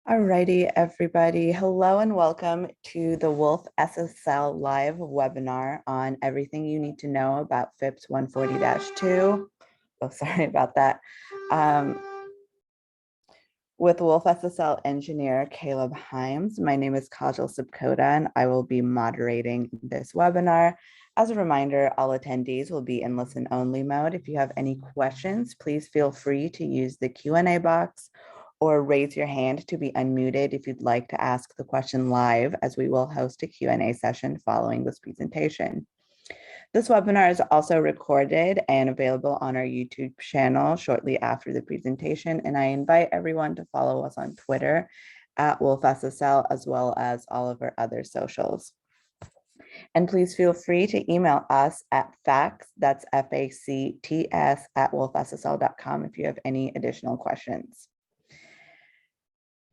Alrighty, everybody. Hello and welcome to the wolfSSL live webinar on everything you need to know about FIPS 140-2. Oh, sorry about that. With wolfSSL engineer Caleb Himes. My name is Kajal Subkoda, and I will be moderating this webinar. As a reminder, all attendees will be in listen-only mode. If you have any questions, please feel free to use the Q&A box or raise your hand to be unmuted if you'd like to ask the question live, as we will host a Q&A session following this presentation. This webinar is also recorded and available on our YouTube channel shortly after the presentation, and I invite everyone to follow us on Twitter at wolfSSL, as well as all of our other socials. And please feel free to email us at facts, that's FACTS, at wolfSSL.com if you have any additional questions.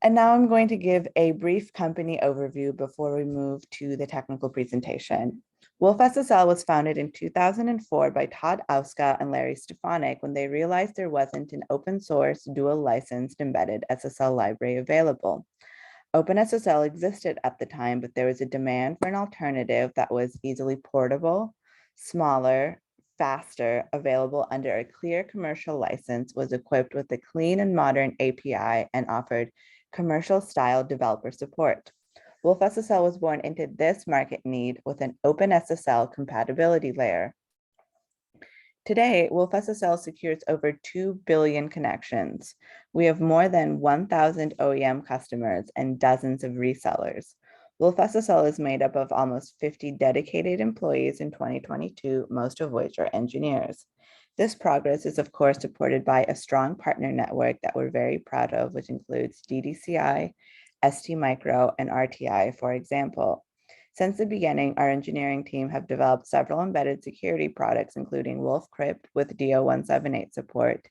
And now I'm going to give a brief company overview before we move to the technical presentation. wolfSSL was founded in 2004 by Todd Auska and Larry Stefanik when they realized there wasn't an open source, dual licensed embedded SSL library available. OpenSSL existed at the time, but there was a demand for an alternative that was easily portable, smaller, faster, available under a clear commercial license, was equipped with a clean and modern API, and offered commercial style developer support. wolfSSL was born into this market need with an OpenSSL compatibility layer. Today, wolfSSL secures over 2 billion connections. We have more than 1,000 OEM customers and dozens of resellers. wolfSSL is made up of almost 50 dedicated employees in 2022, most of which are engineers. This progress is, of course, supported by a strong partner network that we're very proud of, which includes DDCI, STMicro, and RTI, for example. Since the beginning, our engineering team have developed several embedded security products, including wolfCrypt with DO178 support,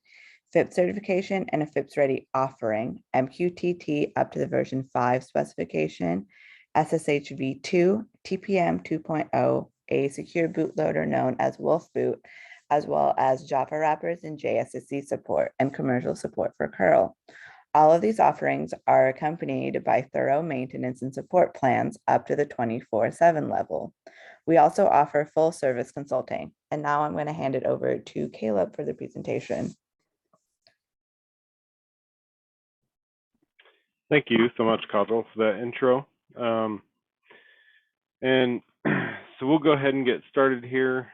FIPS certification, and a FIPS-ready offering, MQTT up to the version 5 specification, SSH v2, TPM 2.0, a secure bootloader known as wolfboot, as well as Java wrappers and JSSC support and commercial support for curl. All of these offerings are accompanied by thorough maintenance and support plans up to the 24/7 level. We also offer full service consulting. And now I'm going to hand it over to Caleb for the presentation. Thank you so much, Kajal, for that intro. So we'll go ahead and get started here.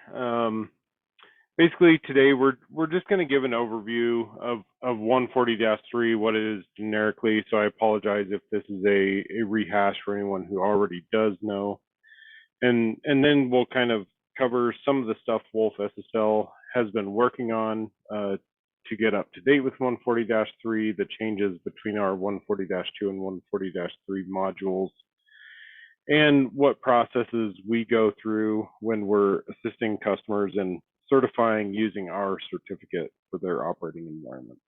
Basically, today we're just going to give an overview of 140-3, what it is generically. So I apologize if this is a rehash for anyone who already does know. And then we'll kind of cover some of the stuff wolfSSL has been working on to get up to date with 140-3, the changes between our 140-2 and 140-3 modules, and what processes we go through when we're assisting customers in certifying using our certificate for their operating environments.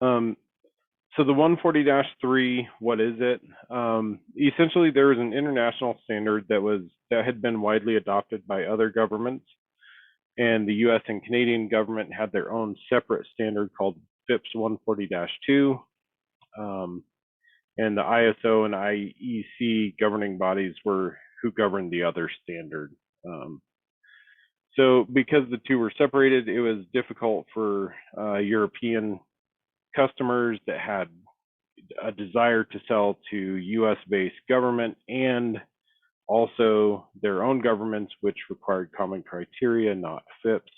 So the 140-3, what is it? Essentially, there is an international standard that had been widely adopted by other governments, and the US and Canadian government had their own separate standard called FIPS 140-2. And the ISO and IEC governing bodies were who governed the other standard. So because the two were separated, it was difficult for European customers that had a desire to sell to US-based government and also their own governments, which required common criteria, not FIPS.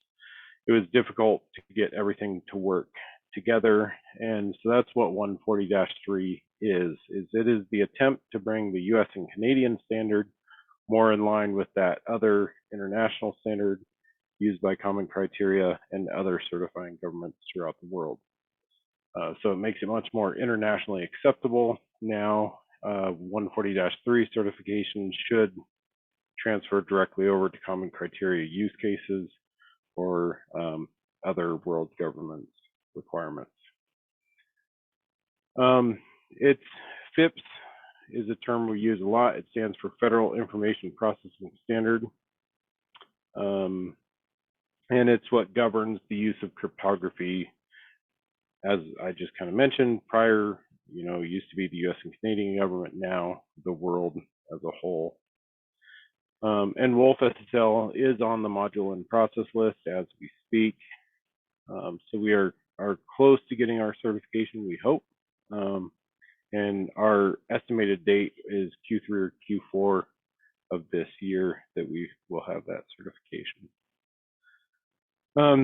It was difficult to get everything to work together. And so that's what 140-3 is. It is the attempt to bring the US and Canadian standard more in line with that other international standard used by common criteria and other certifying governments throughout the world. So it makes it much more internationally acceptable now. 140-3 certification should transfer directly over to common criteria use cases or other world governments requirements. It's FIPS is a term we use a lot. It stands for Federal Information Processing Standard. And it's what governs the use of cryptography as I just kind of mentioned prior, used to be the US and Canadian government, now the world as a whole. And wolfSSL is on the module and process list as we speak. So we are close to getting our certification, we hope. And our estimated date is Q3 or Q4 of this year that we will have that certification.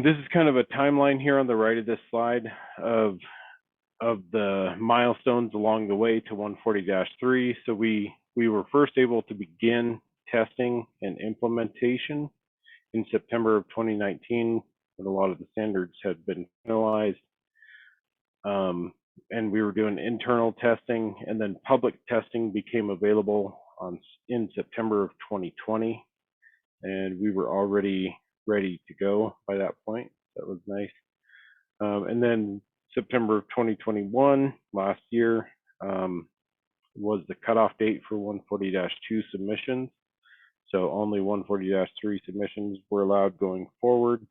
This is kind of a timeline here on the right of this slide of the milestones along the way to 140-3. So we were first able to begin testing and implementation in September of 2019, when a lot of the standards had been finalized. And we were doing internal testing, and then public testing became available in September of 2020, and we were already ready to go by that point. That was nice. And then September of 2021, last year, was the cutoff date for 140-2 submissions. So only 140-3 submissions were allowed going forward.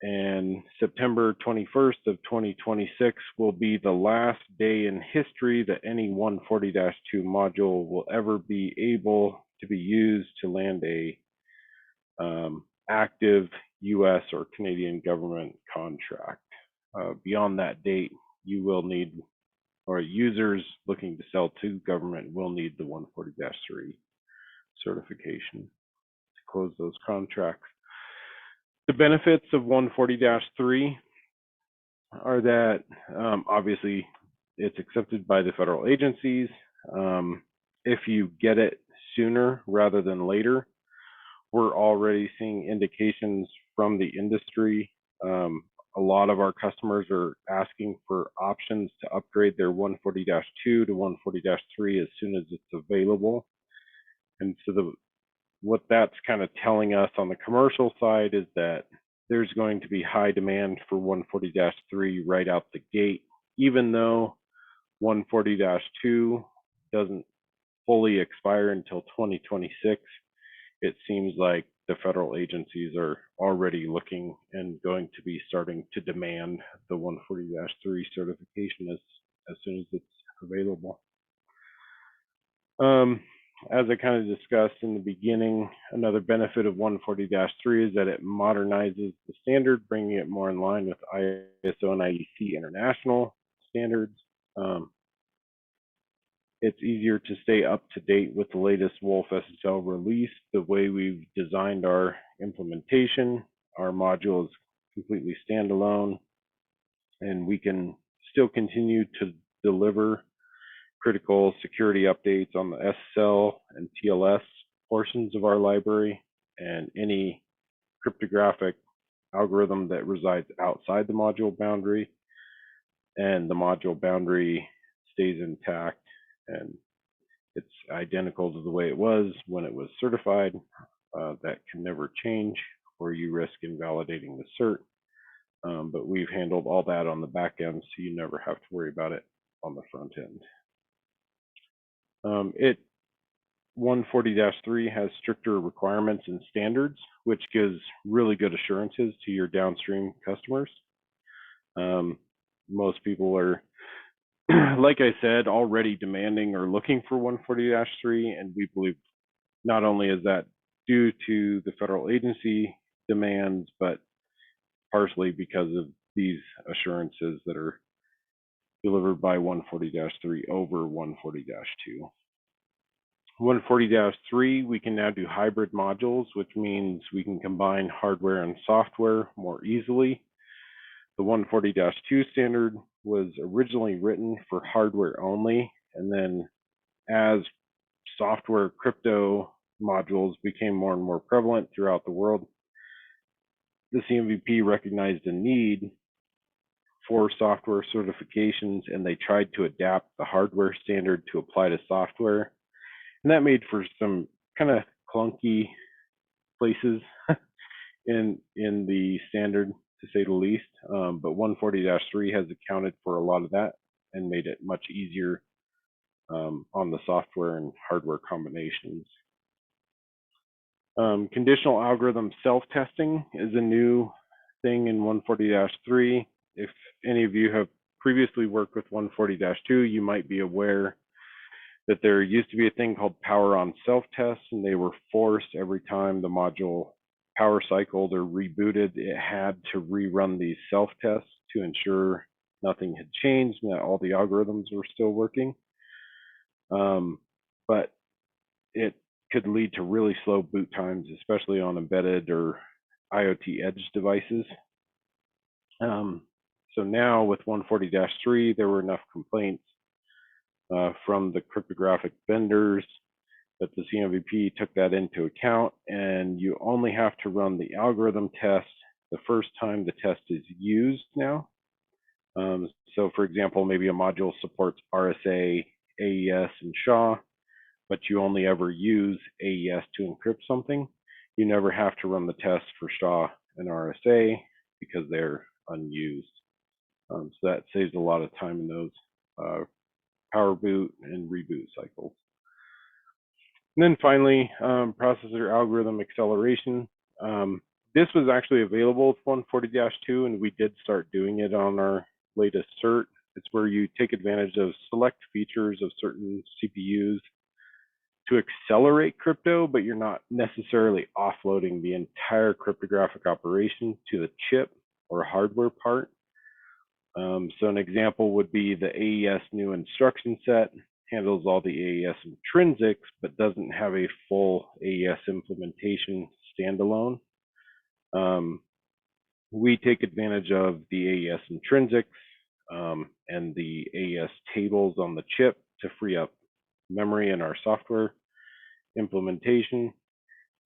And September 21st of 2026 will be the last day in history that any 140-2 module will ever be able to be used to land a active US or Canadian government contract. Beyond that date, you will need, or users looking to sell to government will need the 140-3 certification to close those contracts. The benefits of 140-3 are that obviously it's accepted by the federal agencies. If you get it sooner rather than later, we're already seeing indications from the industry. A lot of our customers are asking for options to upgrade their 140-2 to 140-3 as soon as it's available. And so what that's kind of telling us on the commercial side is that there's going to be high demand for 140-3 right out the gate, even though 140-2 doesn't fully expire until 2026. It seems like the federal agencies are already looking and going to be starting to demand the 140-3 certification as soon as it's available. As I kind of discussed in the beginning, another benefit of 140-3 is that it modernizes the standard, bringing it more in line with ISO and IEC international standards. It's easier to stay up to date with the latest wolfSSL release. The way we've designed our implementation, our module is completely standalone, and we can still continue to deliver critical security updates on the SSL and TLS portions of our library, and any cryptographic algorithm that resides outside the module boundary, and the module boundary stays intact and it's identical to the way it was when it was certified. That can never change, or you risk invalidating the cert. But we've handled all that on the back end, so you never have to worry about it on the front end. 140-3 has stricter requirements and standards, which gives really good assurances to your downstream customers. Most people are, like I said, already demanding or looking for 140-3, and we believe not only is that due to the federal agency demands, but partially because of these assurances that are delivered by 140-3 over 140-2. 140-3, we can now do hybrid modules, which means we can combine hardware and software more easily. The 140-2 standard was originally written for hardware only, and then as software crypto modules became more and more prevalent throughout the world, the CMVP recognized a need for software certifications, and they tried to adapt the hardware standard to apply to software. And that made for some kind of clunky places in the standard, to say the least. But 140-3 has accounted for a lot of that and made it much easier on the software and hardware combinations. Conditional algorithm self-testing is a new thing in 140-3. if any of you have previously worked with 140-2, you might be aware that there used to be a thing called power on self-tests, and they were forced every time the module power cycled or rebooted, it had to rerun these self-tests to ensure nothing had changed and that all the algorithms were still working. But it could lead to really slow boot times, especially on embedded or IoT edge devices. So now with 140-3, there were enough complaints from the cryptographic vendors that the CMVP took that into account, and you only have to run the algorithm test the first time the test is used now. So for example, maybe a module supports RSA, AES, and SHA, but you only ever use AES to encrypt something. You never have to run the test for SHA and RSA because they're unused. So that saves a lot of time in those power boot and reboot cycles. And then finally, processor algorithm acceleration. This was actually available with 140-2, and we did start doing it on our latest cert. It's where you take advantage of select features of certain CPUs to accelerate crypto, but you're not necessarily offloading the entire cryptographic operation to the chip or hardware part. So an example would be the AES new instruction set handles all the AES intrinsics, but doesn't have a full AES implementation standalone. We take advantage of the AES intrinsics and the AES tables on the chip to free up memory in our software implementation.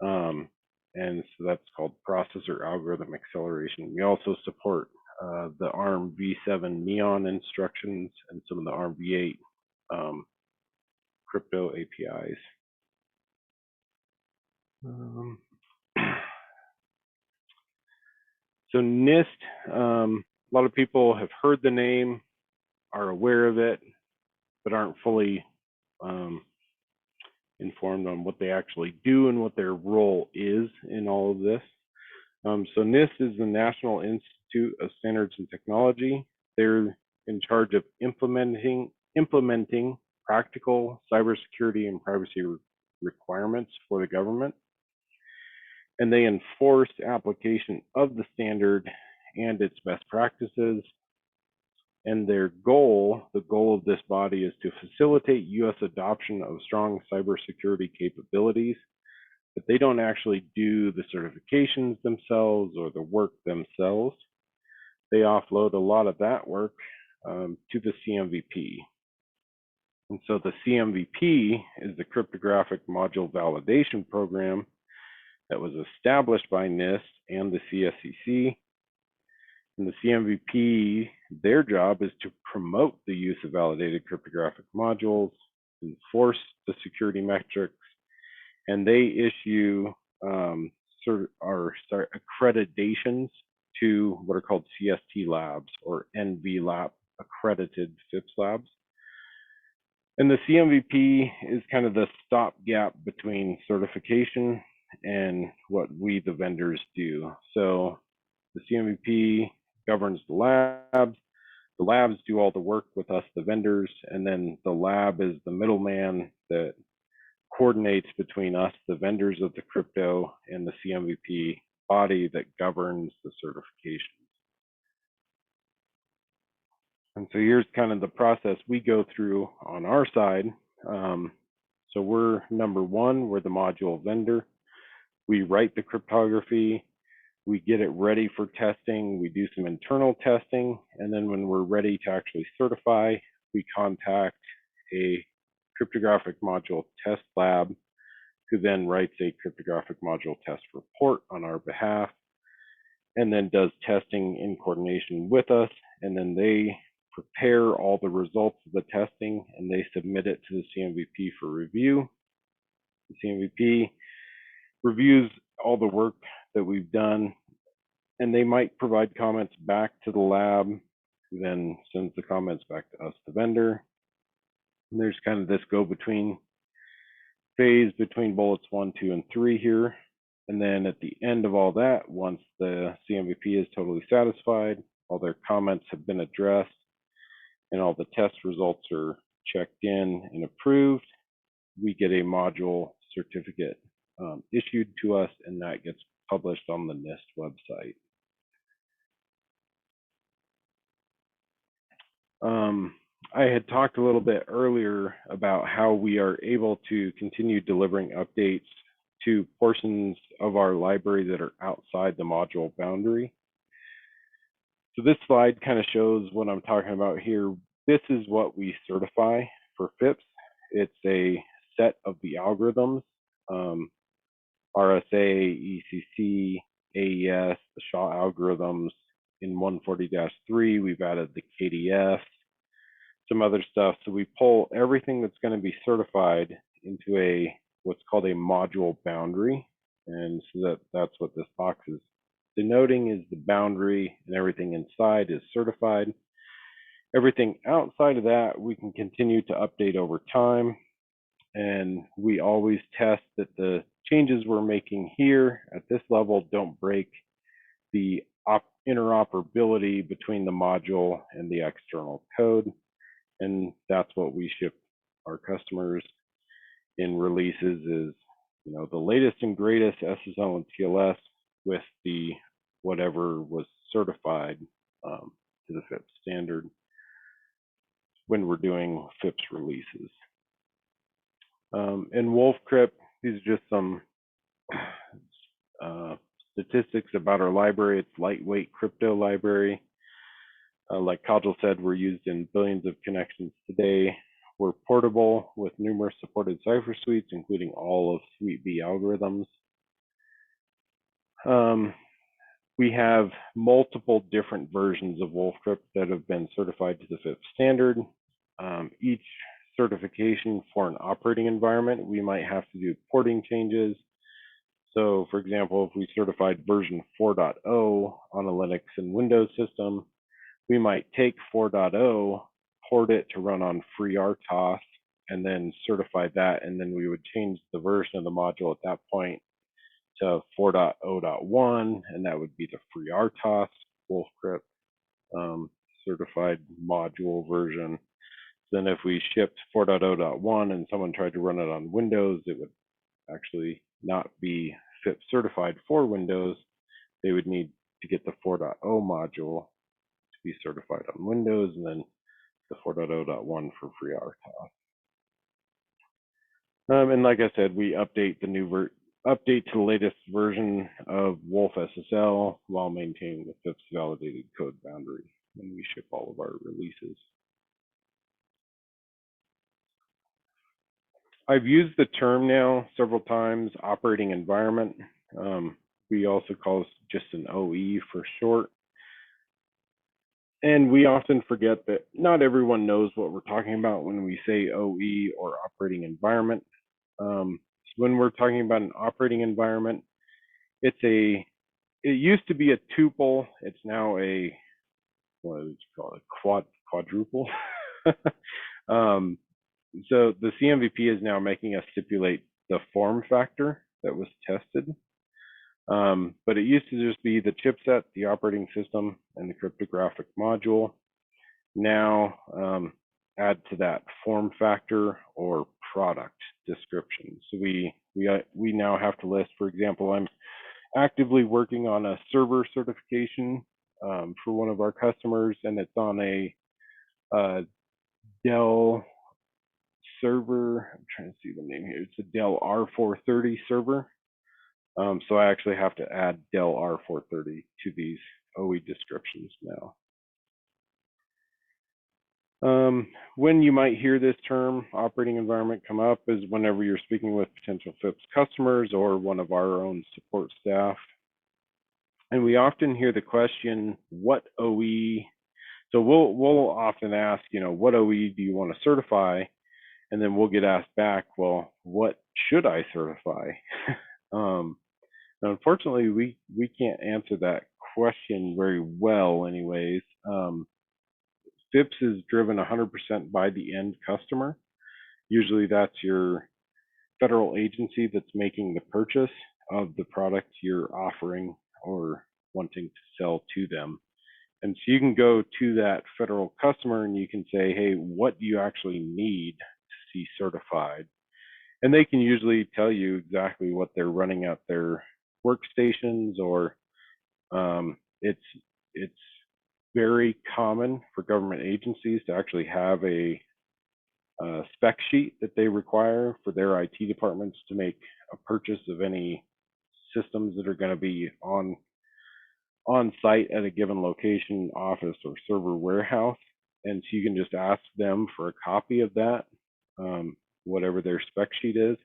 And so that's called processor algorithm acceleration. We also support the ARM v7 Neon instructions and some of the ARM v8 crypto APIs. So NIST, a lot of people have heard the name, are aware of it, but aren't fully informed on what they actually do and what their role is in all of this. So NIST is the National Institute of Standards and Technology. They're in charge of implementing practical cybersecurity and privacy requirements for the government. And they enforce application of the standard and its best practices. And their goal, the goal of this body, is to facilitate U.S. adoption of strong cybersecurity capabilities, but they don't actually do the certifications themselves or the work themselves. They offload a lot of that work to the CMVP. And so the CMVP is the Cryptographic Module Validation Program that was established by NIST and the CSCC. And the CMVP, their job is to promote the use of validated cryptographic modules, enforce the security metrics, and they issue accreditations to what are called CST labs or NV lab accredited FIPS labs. And the CMVP is kind of the stopgap between certification and what we, the vendors, do. So the CMVP governs the labs. The labs do all the work with us, the vendors, and then the lab is the middleman that coordinates between us, the vendors of the crypto, and the CMVP body that governs the certifications. And so here's kind of the process we go through on our side. So we're number one, we're the module vendor. We write the cryptography, we get it ready for testing, we do some internal testing, and then when we're ready to actually certify, we contact a cryptographic module test lab who then writes a cryptographic module test report on our behalf and then does testing in coordination with us, and then they prepare all the results of the testing and they submit it to the CMVP for review. The CMVP reviews all the work that we've done, and they might provide comments back to the lab, then sends the comments back to us, the vendor. And there's kind of this go-between phase between bullets 1, 2, and 3 here. And then at the end of all that, once the CMVP is totally satisfied, all their comments have been addressed, and all the test results are checked in and approved, we get a module certificate issued to us, and that gets published on the NIST website. I had talked a little bit earlier about how we are able to continue delivering updates to portions of our library that are outside the module boundary. So this slide kind of shows what I'm talking about here. This is what we certify for FIPS. It's a set of the algorithms, RSA, ECC, AES, the SHA algorithms. In 140-3, we've added the KDF, some other stuff. So we pull everything that's going to be certified into a what's called a module boundary. And so that's what this box is denoting, is the boundary, and everything inside is certified. Everything outside of that, we can continue to update over time. And we always test that the changes we're making here at this level don't break the interoperability between the module and the external code. And that's what we ship our customers in releases, is the latest and greatest SSL and TLS with the whatever was certified to the FIPS standard when we're doing FIPS releases. In wolfCrypt, these are just some statistics about our library. It's lightweight crypto library. Like Kajal said, we're used in billions of connections today. We're portable with numerous supported cipher suites, including all of Suite B algorithms. We have multiple different versions of wolfCrypt that have been certified to the FIPS standard. Each certification for an operating environment, we might have to do porting changes. So for example, if we certified version 4.0 on a Linux and Windows system, we might take 4.0, port it to run on FreeRTOS, and then certify that, and then we would change the version of the module at that point to 4.0.1, and that would be the FreeRTOS wolfCrypt certified module version. Then if we shipped 4.0.1 and someone tried to run it on Windows, it would actually not be FIPS certified for Windows. They would need to get the 4.0 module to be certified on Windows, and then the 4.0.1 for FreeRTOS. And like I said, we update the update to the latest version of wolfSSL while maintaining the FIPS validated code boundary when we ship all of our releases. I've used the term now several times, operating environment. We also call this just an OE for short. And we often forget that not everyone knows what we're talking about when we say OE or operating environment. When we're talking about an operating environment, it used to be a tuple. It's now a, what is it called, a quadruple. So the CMVP is now making us stipulate the form factor that was tested. But it used to just be the chipset, the operating system, and the cryptographic module. Now add to that form factor or product description. So we now have to list, for example, I'm actively working on a server certification for one of our customers, and it's on a Dell server. I'm trying to see the name here. It's a Dell R430 server. So I actually have to add Dell R430 to these OE descriptions now. When you might hear this term, operating environment, come up is whenever you're speaking with potential FIPS customers or one of our own support staff. And we often hear the question, what OE? So we'll often ask, what OE do you want to certify? And then we'll get asked back, well, what should I certify? Unfortunately, we can't answer that question very well anyways. FIPS is driven 100% by the end customer. Usually that's your federal agency that's making the purchase. of the product you're offering or wanting to sell to them. And so you can go to that federal customer and you can say, hey, what do you actually need to see certified? And they can usually tell you exactly what they're running at their workstations, or it's very common for government agencies to actually have a spec sheet that they require for their IT departments to make a purchase of any systems that are going to be on site at a given location, office, or server warehouse. And so you can just ask them for a copy of that, whatever their spec sheet is,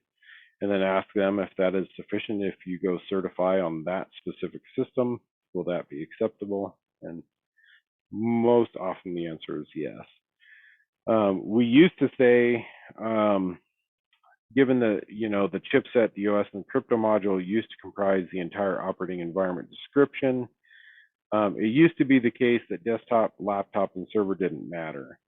and then ask them if that is sufficient. If you go certify on that specific system, will that be acceptable? And most often the answer is yes. We used to say, given the the chipset, the OS, and crypto module used to comprise the entire operating environment description. It used to be the case that desktop, laptop, and server didn't matter.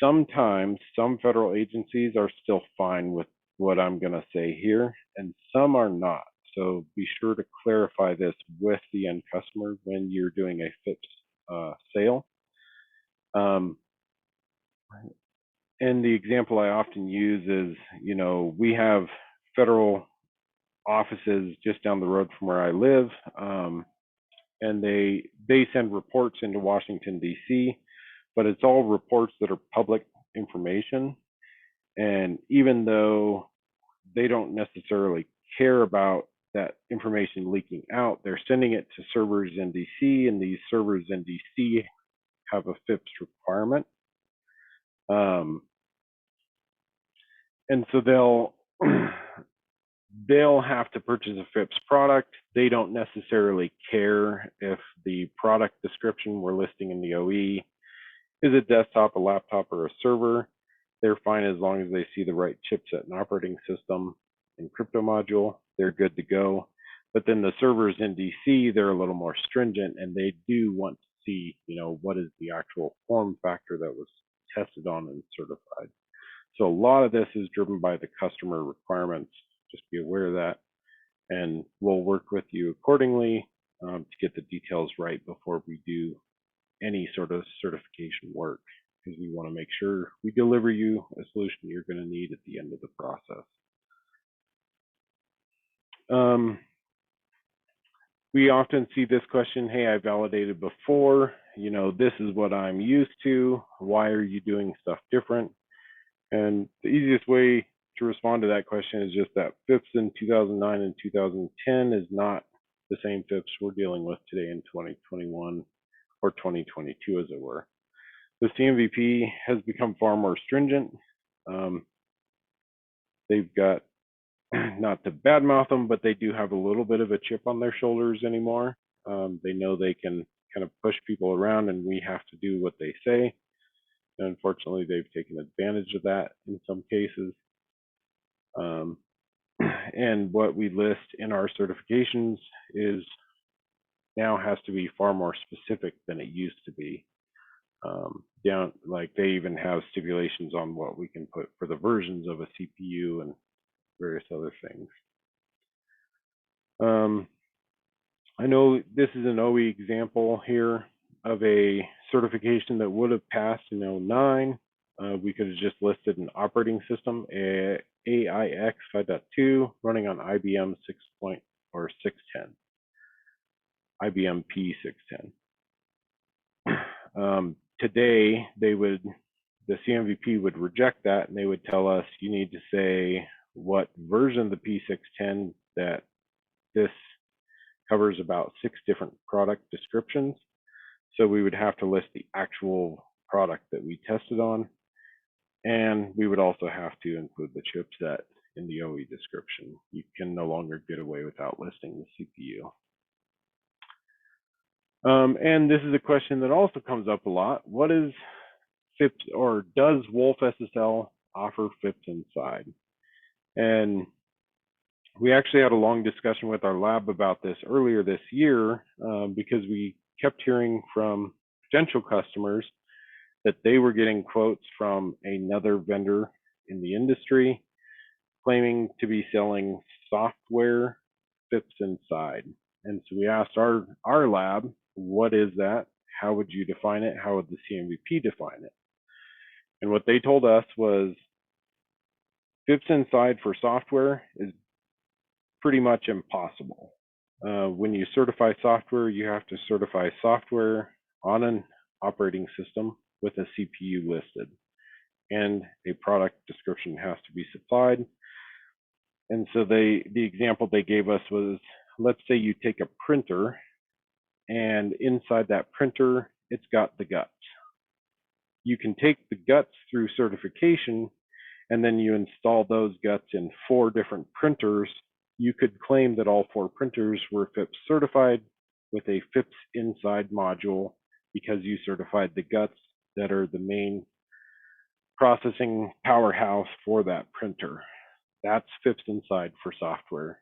Sometimes some federal agencies are still fine with what I'm going to say here, and some are not. So be sure to clarify this with the end customer when you're doing a FIPS sale. And the example I often use is, we have federal offices just down the road from where I live, and they send reports into Washington, D.C., but it's all reports that are public information. And even though they don't necessarily care about that information leaking out, they're sending it to servers in DC, and these servers in DC have a FIPS requirement. And so they'll have to purchase a FIPS product. They don't necessarily care if the product description we're listing in the OE is a desktop, a laptop, or a server. They're fine as long as they see the right chipset and operating system and crypto module. They're good to go. But then the servers in DC, they're a little more stringent, and they do want to see, what is the actual form factor that was tested on and certified. So a lot of this is driven by the customer requirements. Just be aware of that, and we'll work with you accordingly to get the details right before we do any sort of certification work, because we want to make sure we deliver you a solution you're going to need at the end of the process. We often see this question, hey, I validated before, this is what I'm used to. Why are you doing stuff different? And the easiest way to respond to that question is just that FIPS in 2009 and 2010 is not the same FIPS we're dealing with today in 2021 or 2022, as it were. The CMVP has become far more stringent. They've got, not to badmouth them, but they do have a little bit of a chip on their shoulders anymore. They know they can kind of push people around, and we have to do what they say. And unfortunately, they've taken advantage of that in some cases. And what we list in our certifications is now has to be far more specific than it used to be. Like they even have stipulations on what we can put for the versions of a CPU and various other things. I know this is an OE example here of a certification that would have passed in 2009. We could have just listed an operating system, AIX 5.2, running on IBM 610, IBM P610. Today, the CMVP would reject that, and they would tell us you need to say what version of the P610 that this covers about 6 different product descriptions. So we would have to list the actual product that we tested on, and we would also have to include the chipset in the OE description. You can no longer get away without listing the CPU. And this is a question that also comes up a lot. What is FIPS, or does wolfSSL offer FIPS inside? And we actually had a long discussion with our lab about this earlier this year, because we kept hearing from potential customers that they were getting quotes from another vendor in the industry claiming to be selling software FIPS inside. And so we asked our lab, what is that? How would you define it? How would the CMVP define it? And what they told us was FIPS inside for software is pretty much impossible. When you certify software, you have to certify software on an operating system with a CPU listed, and a product description has to be supplied. And so the example they gave us was, let's say you take a printer, and inside that printer, it's got the guts. You can take the guts through certification, and then you install those guts in 4 different printers. You could claim that all 4 printers were FIPS certified with a FIPS inside module because you certified the guts that are the main processing powerhouse for that printer. That's FIPS inside for software.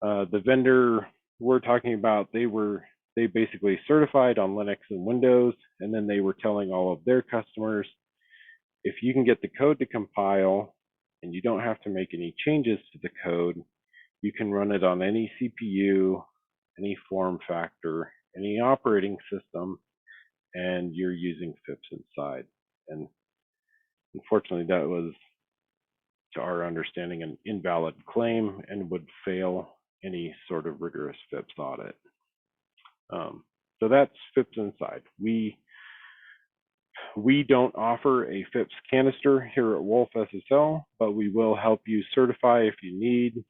The vendor we're talking about, they basically certified on Linux and Windows, and then they were telling all of their customers, if you can get the code to compile and you don't have to make any changes to the code, you can run it on any CPU, any form factor, any operating system, and you're using FIPS inside. And unfortunately, that was, to our understanding, an invalid claim and would fail any sort of rigorous FIPS audit. So that's FIPS inside. We don't offer a FIPS canister here at wolfSSL, but we will help you certify if you need.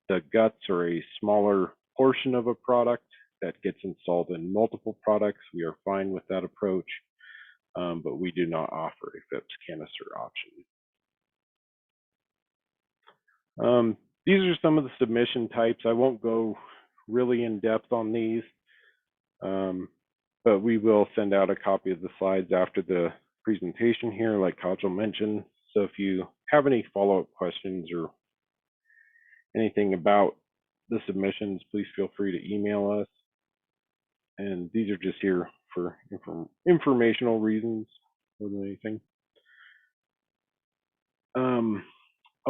The guts are a smaller portion of a product that gets installed in multiple products. We are fine with that approach, but we do not offer a FIPS canister option. These are some of the submission types. I won't go really in depth on these, but we will send out a copy of the slides after the presentation here, like Kajal mentioned. So if you have any follow-up questions or anything about the submissions, please feel free to email us. And these are just here for informational reasons more than anything.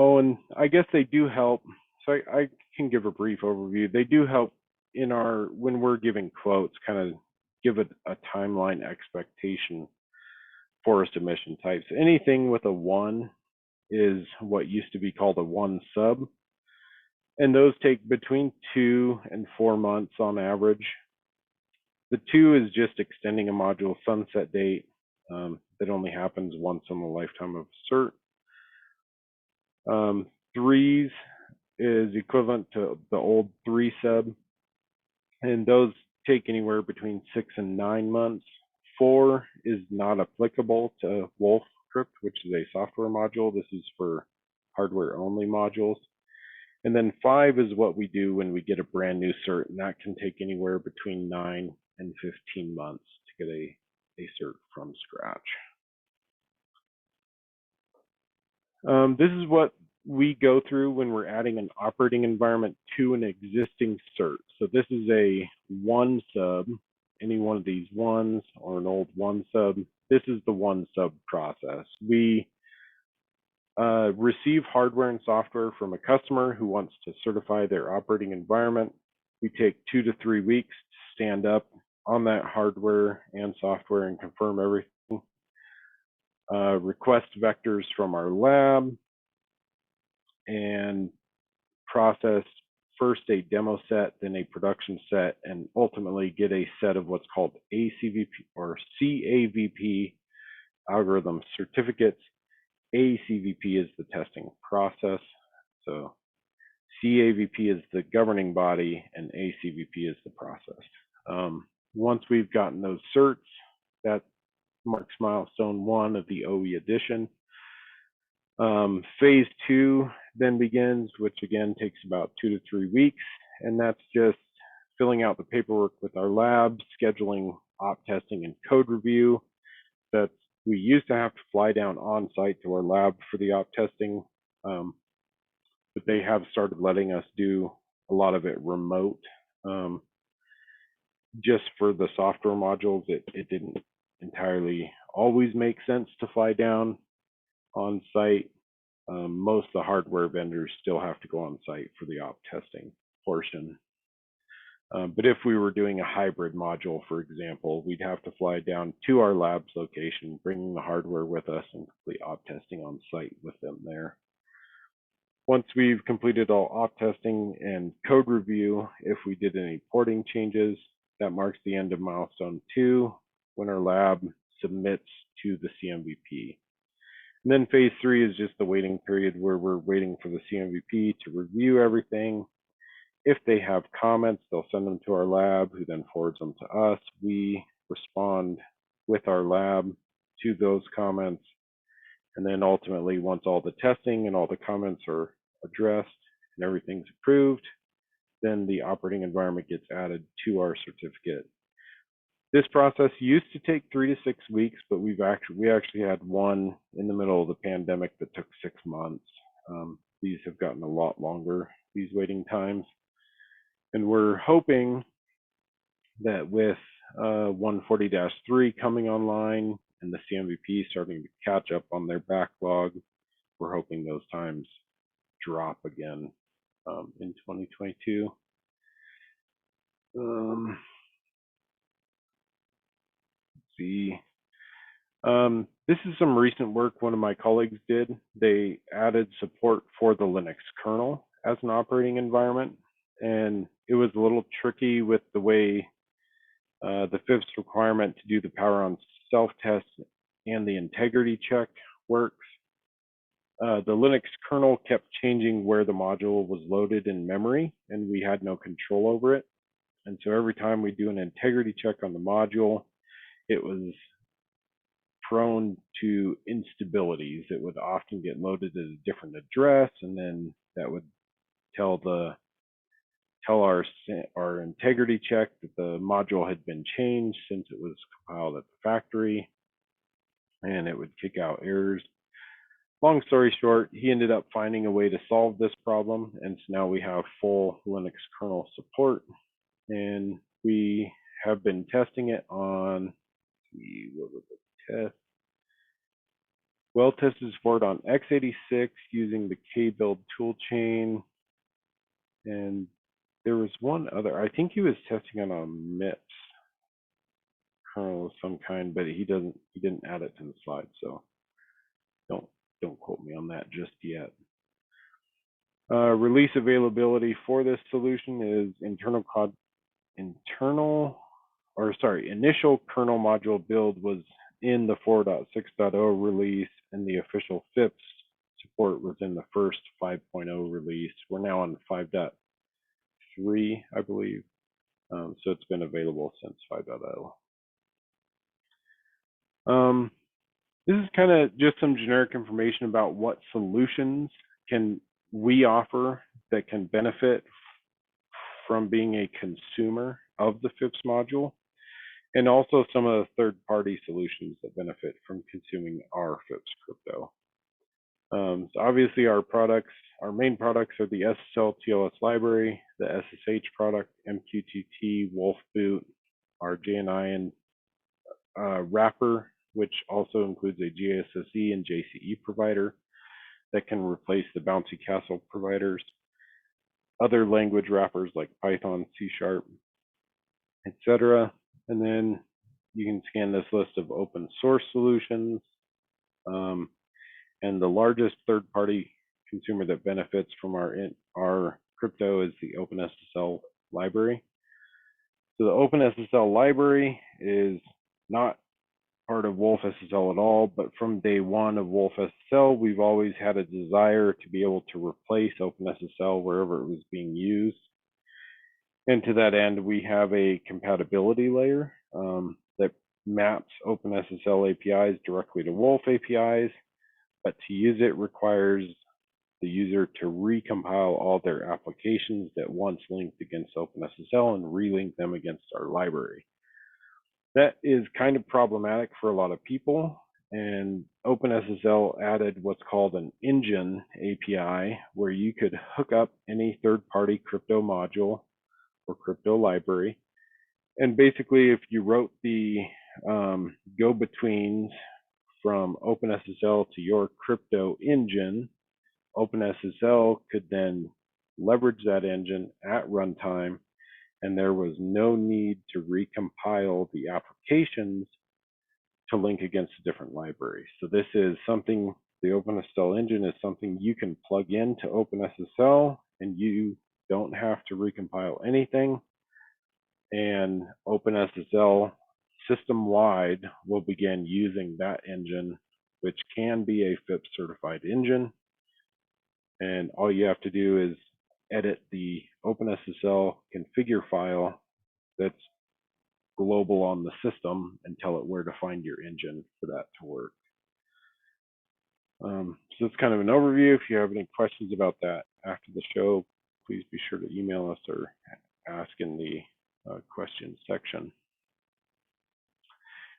Oh, and I guess they do help. So I can give a brief overview. They do help in when we're giving quotes, kind of give it a timeline expectation for a submission type. So anything with a 1 is what used to be called a 1 sub. And those take between 2 and 4 months on average. The 2 is just extending a module sunset date that only happens once in the lifetime of cert. 3s is equivalent to the old 3 sub, and those take anywhere between 6 and 9 months. 4 is not applicable to wolfCrypt, which is a software module. This is for hardware-only modules. And then 5 is what we do when we get a brand new cert, and that can take anywhere between 9 and 15 months to get a cert from scratch. This is what we go through when we're adding an operating environment to an existing cert. So this is a 1 sub, any one of these 1s or an old 1 sub. This is the 1 sub process. We receive hardware and software from a customer who wants to certify their operating environment. We take 2 to 3 weeks to stand up on that hardware and software and confirm everything. Request vectors from our lab and process first a demo set, then a production set, and ultimately get a set of what's called ACVP or CAVP algorithm certificates. ACVP is the testing process. So CAVP is the governing body and ACVP is the process. Once we've gotten those certs, that marks milestone 1 of the OE edition. Phase 2 then begins, which again takes about 2 to 3 weeks, and that's just filling out the paperwork with our lab, scheduling op testing and code review. That we used to have to fly down on site to our lab for the op testing, but they have started letting us do a lot of it remote. Just for the software modules, it didn't entirely always make sense to fly down on site. Most of the hardware vendors still have to go on site for the op testing portion. But if we were doing a hybrid module, for example, we'd have to fly down to our lab's location, bringing the hardware with us and complete op testing on site with them there. Once we've completed all op testing and code review, if we did any porting changes, that marks the end of milestone 2 when our lab submits to the CMVP. And then phase 3 is just the waiting period where we're waiting for the CMVP to review everything. If they have comments, they'll send them to our lab, who then forwards them to us. We respond with our lab to those comments. And then ultimately, once all the testing and all the comments are addressed and everything's approved, then the operating environment gets added to our certificate. This process used to take 3 to 6 weeks, but we actually had one in the middle of the pandemic that took 6 months. These have gotten a lot longer, these waiting times. And we're hoping that with 140-3 coming online and the CMVP starting to catch up on their backlog, we're hoping those times drop again in 2022. Let's see. This is some recent work one of my colleagues did. They added support for the Linux kernel as an operating environment. And it was a little tricky with the way the FIPS requirement to do the power on self-test and the integrity check works. The Linux kernel kept changing where the module was loaded in memory, and we had no control over it. And so every time we do an integrity check on the module, it was prone to instabilities. It would often get loaded at a different address, and then that would tell our integrity check that the module had been changed since it was compiled at the factory, and it would kick out errors. Long story short, he ended up finding a way to solve this problem, and so now we have full Linux kernel support, and we have been testing it on, what was the test? Well tested support on x86 using the kbuild toolchain, and there was one other, I think he was testing it on MIPS kernel of some kind, but he didn't add it to the slide, so don't quote me on that just yet. Release availability for this solution is initial kernel module build was in the 4.6.0 release, and the official FIPS support was in the first 5.0 release. We're now on 5.3, I believe. So it's been available since 5.0. This is kind of just some generic information about what solutions can we offer that can benefit from being a consumer of the FIPS module, and also some of the third-party solutions that benefit from consuming our FIPS crypto. So obviously our main products are the SSL TLS library, the SSH product, MQTT, wolfBoot, our JNI and wrapper, which also includes a GSSE and JCE provider that can replace the bouncy castle providers, other language wrappers like Python, C#, etc. And then you can scan this list of open source solutions. And the largest third-party consumer that benefits from our crypto is the OpenSSL library. So the OpenSSL library is not part of wolfSSL at all, but from day one of wolfSSL, we've always had a desire to be able to replace OpenSSL wherever it was being used. And to that end, we have a compatibility layer that maps OpenSSL APIs directly to Wolf APIs, but to use it requires the user to recompile all their applications that once linked against OpenSSL and relink them against our library. That is kind of problematic for a lot of people, and OpenSSL added what's called an engine API, where you could hook up any third-party crypto module or crypto library. And basically, if you wrote the go-betweens from OpenSSL to your crypto engine, OpenSSL could then leverage that engine at runtime, and there was no need to recompile the applications to link against different libraries. So this is something, the OpenSSL engine is something you can plug into OpenSSL, and you don't have to recompile anything. And OpenSSL system-wide will begin using that engine, which can be a FIPS certified engine. And all you have to do is edit the OpenSSL configure file that's global on the system and tell it where to find your engine for that to work. So it's kind of an overview. If you have any questions about that after the show, please be sure to email us or ask in the questions section.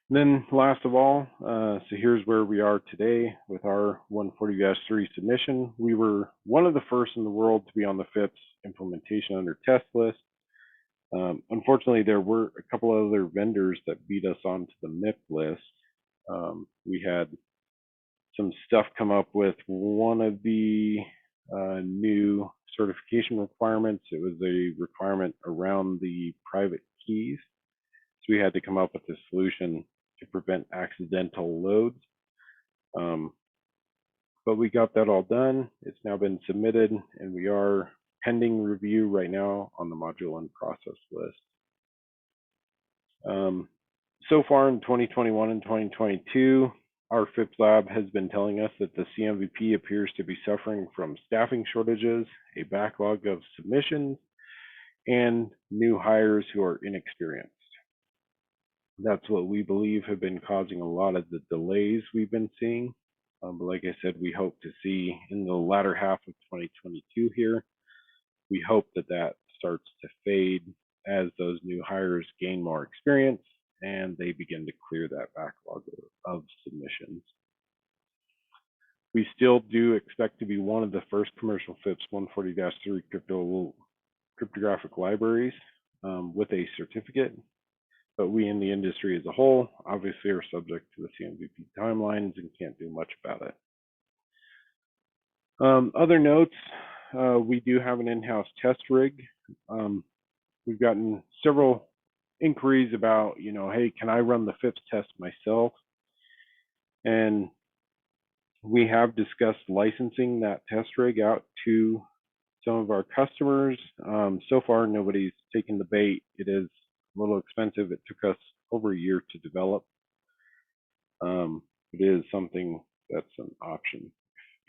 And then last of all, so here's where we are today with our 140-3 submission. We were one of the first in the world to be on the FIPS implementation under test list. Unfortunately, there were a couple of other vendors that beat us onto the MIP list. We had some stuff come up with one of the new certification requirements. It was a requirement around the private keys. So we had to come up with a solution to prevent accidental loads. But we got that all done. It's now been submitted, and we are pending review right now on the module and process list. So far in 2021 and 2022, our FIPS lab has been telling us that the CMVP appears to be suffering from staffing shortages, a backlog of submissions, and new hires who are inexperienced. That's what we believe have been causing a lot of the delays we've been seeing. But like I said, we hope to see in the latter half of 2022 here, we hope that that starts to fade as those new hires gain more experience and they begin to clear that backlog of submissions. We still do expect to be one of the first commercial FIPS 140-3 cryptographic libraries with a certificate, but we in the industry as a whole obviously are subject to the CMVP timelines and can't do much about it. Other notes, we do have an in-house test rig. We've gotten several inquiries about, hey, can I run the FIPS test myself? And we have discussed licensing that test rig out to some of our customers. So far, nobody's taken the bait. It is a little expensive. It took us over a year to develop. It is something that's an option.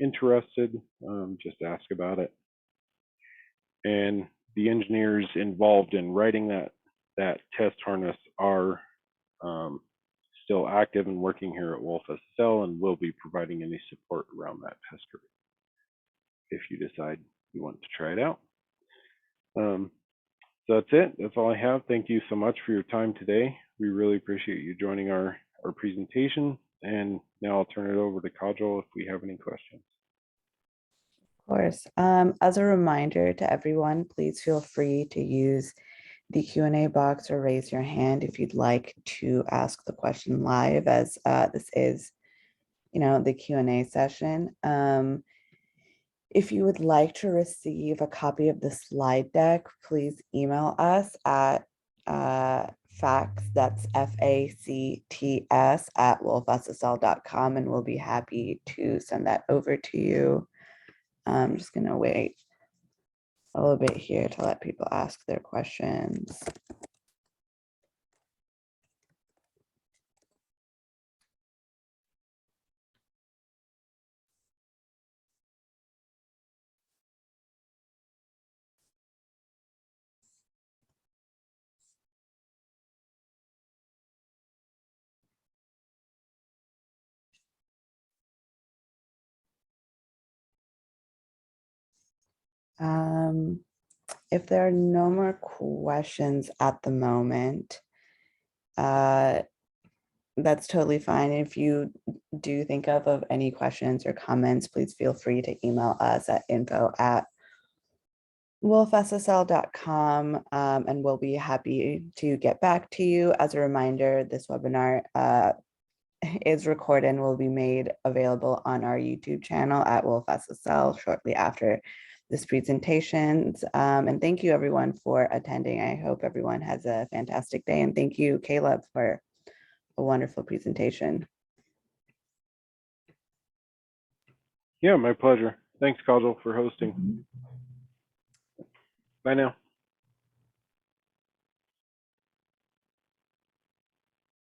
Interested, just ask about it. And the engineers involved in writing that test harness are still active and working here at wolfSSL, and will be providing any support around that test rig if you decide you want to try it out. So that's it. That's all I have. Thank you so much for your time today. We really appreciate you joining our presentation. And now I'll turn it over to Kajal if we have any questions. Of course. As a reminder to everyone, please feel free to use the Q&A box or raise your hand if you'd like to ask the question live, as this is, the Q&A session. If you would like to receive a copy of the slide deck, please email us at FACTS, that's FACTS @wolfSSL.com, and we'll be happy to send that over to you. I'm just going to wait a little bit here to let people ask their questions. If there are no more questions at the moment, that's totally fine. If you do think of any questions or comments, please feel free to email us at info@wolfSSL.com, and we'll be happy to get back to you. As a reminder, this webinar is recorded and will be made available on our YouTube channel at wolfSSL shortly after this presentations. And thank you everyone for attending. I hope everyone has a fantastic day. And thank you, Caleb, for a wonderful presentation. Yeah, my pleasure. Thanks, Kajal, for hosting. Bye now.